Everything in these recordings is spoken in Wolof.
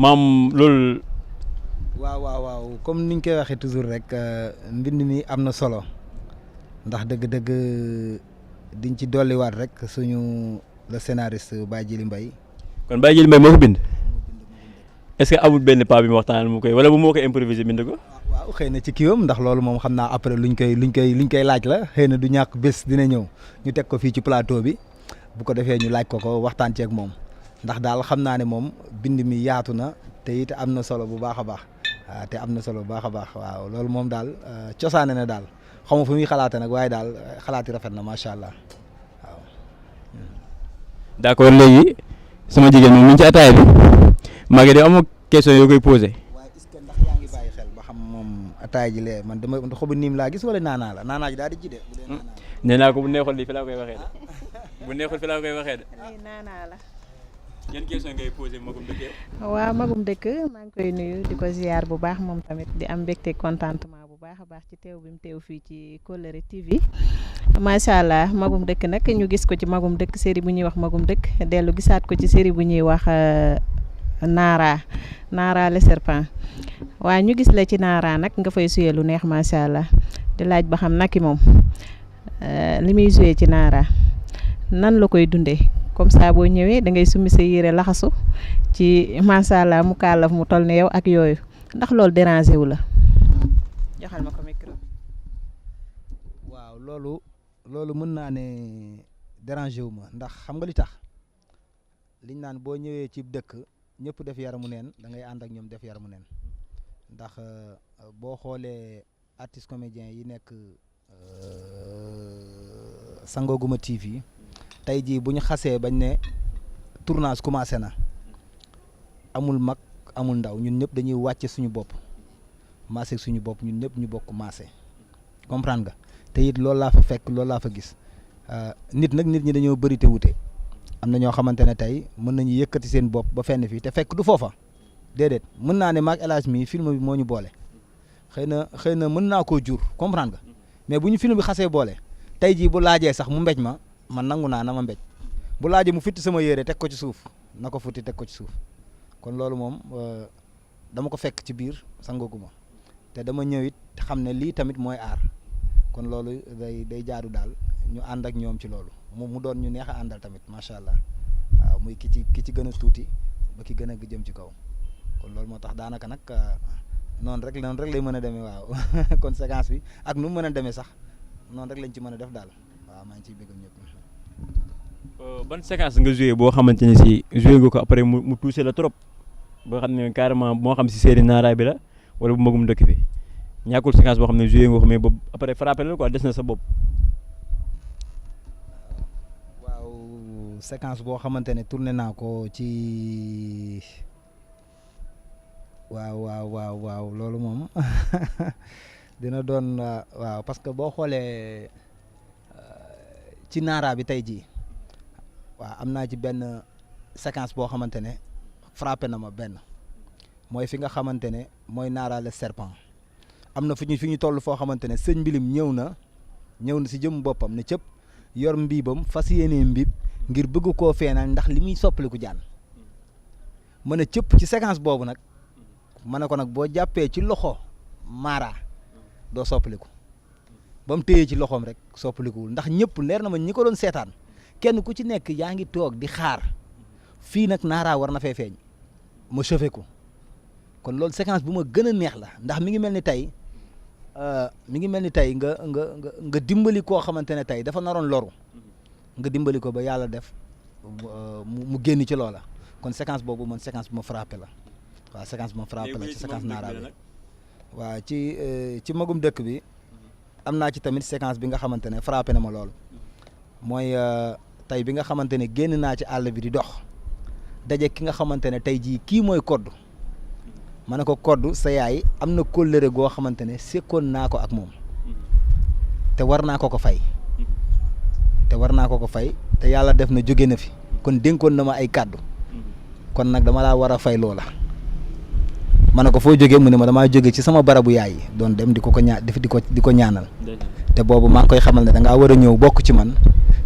maam loolu. waaw comme niñ koy waxee toujours rek mbind mi am na solo ndax dëgg-dëgg diñ ci dolliwaat rek suñu le scénariste Baye Djily Mbaye. kon Baye Djily Mbaye moo ko bind. est-ce que amul benn pas bi mu waxtaan mu koy wala bu moo ko improviser bind ko. waaw xëy na ci kiiwam ndax loolu moom xam naa après luñ koy laaj la xëy na du ñàkk bés dina ñëw ñu teg ko fii ci plateau bi bu ko defee ñu laaj ko waxtaan ceeg moom ndax daal xam naa ne moom bind mi yaatu na te it am na solo bu baax a baax waaw te am na solo bu baax a baax waaw loolu moom daal cosaane na daal xaw ma fu muy xalaate nag waaye daal xalaat yi rafet na macha allah waaw. d'accord léegi sama jigéen moom mi ngi ci ataaya bi maa ngi de am question yoo koy posé. waaye est-ce que ndax yaa ngi bàyyi xel ba xam moom ataaya ji lee man dama xobu niim laa gis wala naanaa la naanaa ji daal di ji de. nee naa ko bu neexul lii fi laa koy waxee de bu neexul fi laa koy waxee de. naanaa la. yan question ngay posé magum dëkk yow. waaw magum dëkk maa ngi koy nuyu di ko ziar bu baax moom tamit di am mbégte contentement bu baax a baax ci teew bi mu teew fii ci Kolléré TV macha allah magum dëkk nag ñu gis ko ci magum dëkk série bu ñuy wax magum dëkk dellu gisaat ko ci série bu ñuy wax Nara le serpent waaye ñu gis la ci Nara nag nga fay suyee lu neex macha allah di laaj ba xam naki moom li muy suyee ci Nara nan la koy dundee. comme ça boo ñëwee da ngay summi sa yére laxasu ci macha allah mu kàllaf mu toll ne yow ak yooyu ndax loolu déranger wu la joxal ma ko micro. waaw loolu mën naa ne déranger wu ma ndax xam nga li tax liñ naan boo ñëwee ci dëkk ñëpp def yaramu neen da ngay ànd ak ñoom def yaramu neen ndax boo xoolee artiste comédien yi nekk Sangoguma TV. tey jii bu ñu xasee bañ ne tournage commencé na amul mag amul ndaw ñun ñëpp dañuy wàcce suñu bopp maase suñu bopp ñun ñëpp ñu bokk maase comprendre nga te it loolu laa fa fekk loolu laa fa gis nit ñi dañoo bëri te wute am na ñoo xamante ne tey mën nañu yëkkati seen bopp ba fenn fii te fekk du foofa déedéet mën naa ne maag El Hadj mi film bi moo ñu boole xëy na mën naa koo jur comprendre nga mais bu ñu film bi xasee boole tey jii bu laajee sax mu mbéj ma. man nangu naa na ma mbéj bu laajee mu fitti sama yére teg ko ci suuf na ko futti teg ko ci suuf kon loolu moom dama ko fekk ci biir Sangoguma te dama ñëw it xam ne lii tamit mooy aar kon loolu day jaadu daal ñu ànd ak ñoom ci loolu mu doon ñu neex a àndal tamit macha allah waaw muy ki ci gën a tuuti ba ki gën a jëm ci kaw kon loolu moo tax daanaka nag noonu rek lay mën a demee waaw kon séquence bi ak nu mu mën a demee sax noonu rek lañ ci mën a def daal waaw maa ngi ciy bëgg ñëpp. ban séquence nga joué boo xamante ne si joué nga ko après mu touché la trop boo xam ne carrément moo xam si série Nara bi la wala bu magum dëkk bi ñàkkul séquence boo xam ne joué nga ko mais boobu après frappé la quoi des na sa bopp. waaw séquence boo xamante ne tourné naa ko ci waaw loolu moom dina doon waaw parce que boo xoolee ci Nara bi tey jii. waaw am naa ci benn séquence boo xamante ne frappé na ma benn mooy fi nga xamante ne mooy Nara le serpent am na fi ñu toll foo xamante ne sëñ mbilim ñëw na si jëm boppam ne cëpp yor mbiibam fas yéenee mbiib ngir bëgg koo feenal ndax li muy soppaliku jaan mën a cëpp ci séquence boobu nag ma ne ko nag boo jàppee ci loxo Mara doo soppaliku ba mu téyee ci loxoom rek soppalikuwul ndax ñëpp leer na ma ñi ko doon seetaan kenn ku ci nekk yaa ngi toog di xaar fii nag Nara war na fee feeñ ma chauffé ko kon loolu séquence bu ma gën a neex la ndax mi ngi mel ni tey nga dimbali koo xamante ne tey dafa naroon loru nga dimbali ko ba yàlla def mu génn ci loola kon séquence boobu man séquence bu ma frappé la waaw séquence bu ma frappé la ci séquence Nara bi waaw ci magum dëkk bi am naa ci tamit séquence bi nga xamante ne frappé na ma lool mooy tey bi nga xamante ne génn naa ci àll bi di dox daje ki nga xamante ne tey jii kii mooy koddu ma ne ko koddu sa yaay am na kóllëre goo xamante ne sekkoon naa ko ak moom te war naa ko ko fay te yàlla def na jóge na fi kon dénkoon na ma ay kàddu kon nag dama laa war a fay loola ma ne ko foo jógee mu ne ma damaa jóge ci sama barabu yaay doon dem di ko ñaanal te boobu maa ngi koy xamal ne da ngaa war a ñëw bokk ci man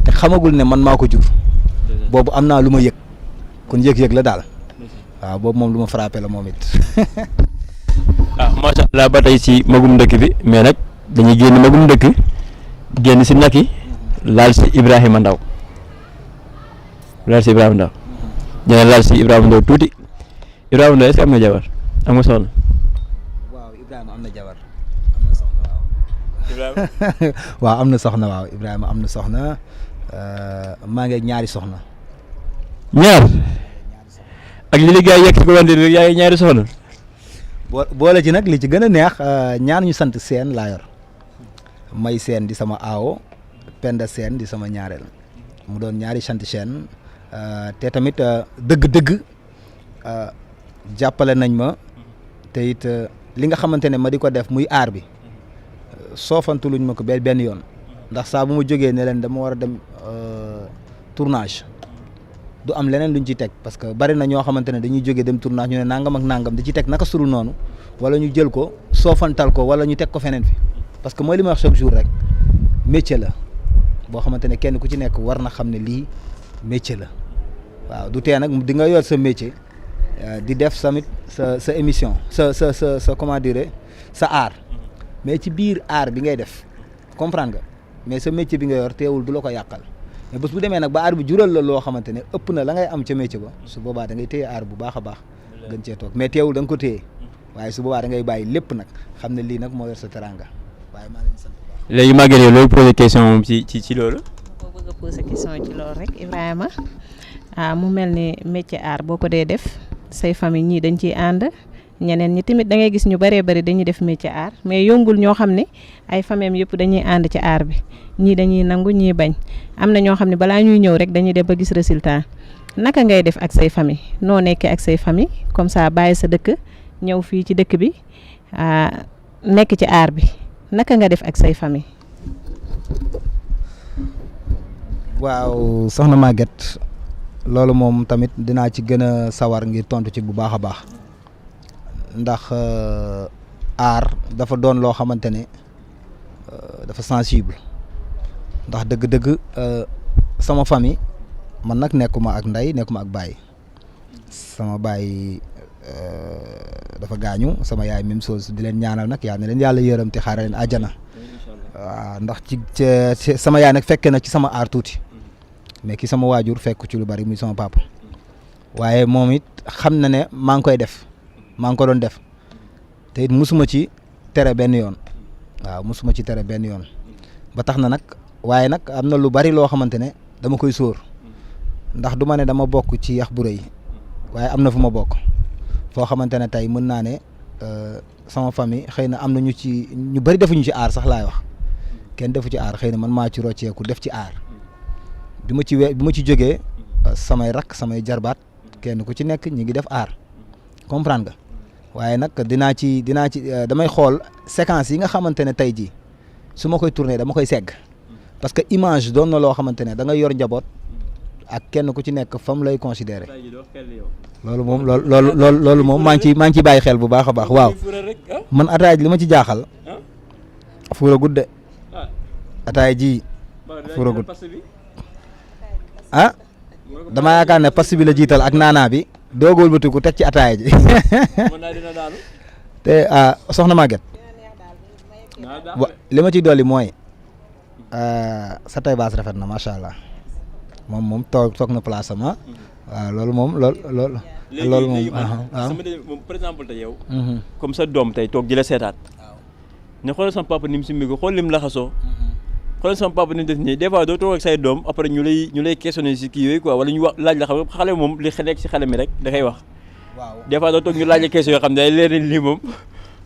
te xamagul ne man maa ko jur boobu am naa lu ma yëg kon yëg-yëg la daal waaw boobu moom lu ma frappé la moom it. macha allah ba tey si magum dëkk bi mais nag dañuy génn magum dëkk génn si nag yi laal si Ibrahima Ndaw dina laal si Ibrahima Ndaw tuuti Ibrahima Ndaw est-ce que am nga jabar am nga soxna. waaw Ibrahima am na jabar am na soxna waaw. waaw am na soxna waaw Ibrahima am na soxna maa ngi ñaari soxna. ñaar ak li liggéey yegg si ko wante rek yaa ngi ñaari soxna. boole ci nag li ci gën a neex ñaar ñu sant seen laa yor may seen di sama aawo Penda seen di sama ñaareel mu doon ñaari sant seen te tamit dëgg-dëgg jàppale nañ ma te it li nga xamante ne ma di ko def muy aar bi soofantu luñ ma ko benn yoon ndax saa bu ma jógee ne leen dama war a dem tournage du am leneen luñ ci teg parce que bari na ñoo xamante ne dañuy jógee dem tournage ñu ne nangam ak nangam di ci teg naka suru noonu wala ñu jël ko soofantal ko wala ñu teg ko feneen fi parce que mooy li ma wax chaque jour rek métier la boo xamante ne kenn ku ci nekk war na xam ne lii métier la waaw du tee nag di nga yor sa métier di def tamit sa émission sa comment dire sa art mais ci biir art bi ngay def comprendre nga mais sa métier bi nga yor teewul du la ko yàqal mais bés bu demee nag ba art bi jural la loo xamante ne ëpp na la ngay am ca métier ba su boobaa da ngay téye art bu baax a baax gën cee toog mais teewul da nga ko téye waaye su boobaa da ngay bàyyi lépp nag xam ne lii nag moo yor sa teranga waaye maa leen sant bu baax. léegi Maguette yow loolu posé question moom ci loolu. boo bëgg a posé question ci loolu rek Ibrahima mu mel ni métier art boo ko dee def say famille ñii dañ ciy ànd ñeneen ñi tamit da ngay gis ñu bëree bëri dañuy def métier art mais yombul ñoo xam ne ay famille yëpp dañuy ànd ci art bi ñii dañuy nangu ñii bañ am na ñoo xam ne balaa ñuy ñëw rek dañuy def ba gis résultat naka ngay def ak say famille noo nekkee ak say famille comme ça bàyyi sa dëkk ñëw fii ci dëkk bi nekk ci art bi naka nga def ak say famille. waaw soxna Maguette loolu moom tamit dinaa ci gën a sawar ngir tontu ci bu baax a baax ndax art dafa doon loo xamante ne dafa sensible ndax dëgg-dëgg sama famille man nag nekkuma ak ndey nekkuma ak baay sama baay dafa gaañu sama yaay même chose di leen ñaanal nag yaa ne leen yàlla yërëm te xaare leen àjjana waaw ndax ci sama yaay nag fekke na ci sama art tuuti mais ki sama waajur fekk ci lu bari muy sama papa waaye moom it xam na ne maa ngi koy def maa ngi ko doon def te it musuma ci tere benn yoon waaw musuma ci tere benn yoon ba tax na nag waaye nag am na lu bari loo xamante ne dama koy sóor ndax du ma ne dama bokk ci yax bu rëy waaye am na fu ma bokk foo xamante ne tey mën naa ne sama famille xëy na am na ñu bari defuñu ci aar sax laay wax kenn defu ci aar xëy na man maa ci rocceeku def ci aar bi ma ci jógee samay rak samay jarbaat kenn ku ci nekk ñi ngi def aar comprendre nga waaye nag dinaa ci damay xool séquence yi nga xamante ne tey jii su ma koy tourner dama koy segg parce que image doon na loo xamante ne da nga yor njaboot ak kenn ku ci nekk fam lay considérer loolu moom loolu moom maa ngi ciy bàyyi xel bu baax a baax waaw man ataay li ma ci jaaxal fuura gudde ataay ji fuura gudd dama yaakaar ne pass bi la jiital ak naanaa bi doogul batiku teg ci ataaya ji te soxna Maguette li ma ciy dolli mooy sa tay baas rafet na macha allah moom toog na place am waaw loolu moom loolu moom sama moom par exemple tey yow comme sa doom tey toog ji la seetaat ne xoolal sama papa ni mu simmi ko xool lim laxasoo xoolal sama papa ni mu def nii des fois doo toog ak say doom après ñu lay questionner si kii yooyu quoi wala ñu wax laaj la xam xale moom li nekk si xale mi rek da koy wax des fois doo toog ñu laaj la question yoo xam ne day leer lii moom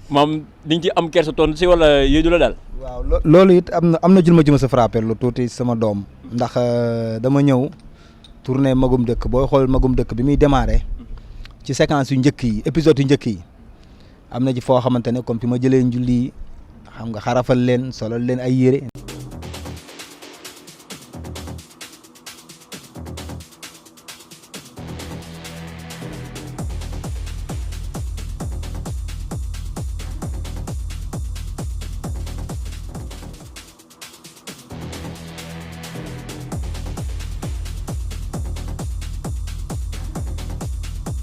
maam diñ ci am kersa tontu si wala yooyu du la daal. waaw loolu it am na jël ma sa frappé lu tuuti sama doom ndax dama ñëw tourné magum dëkk booy xool magum dëkk bi muy démarré ci séquence yu njëkk yi épisode yu njëkk yi am na ci foo xamante ne comme fi ma jëlee njulli xam nga xarafal leen solal leen ay yére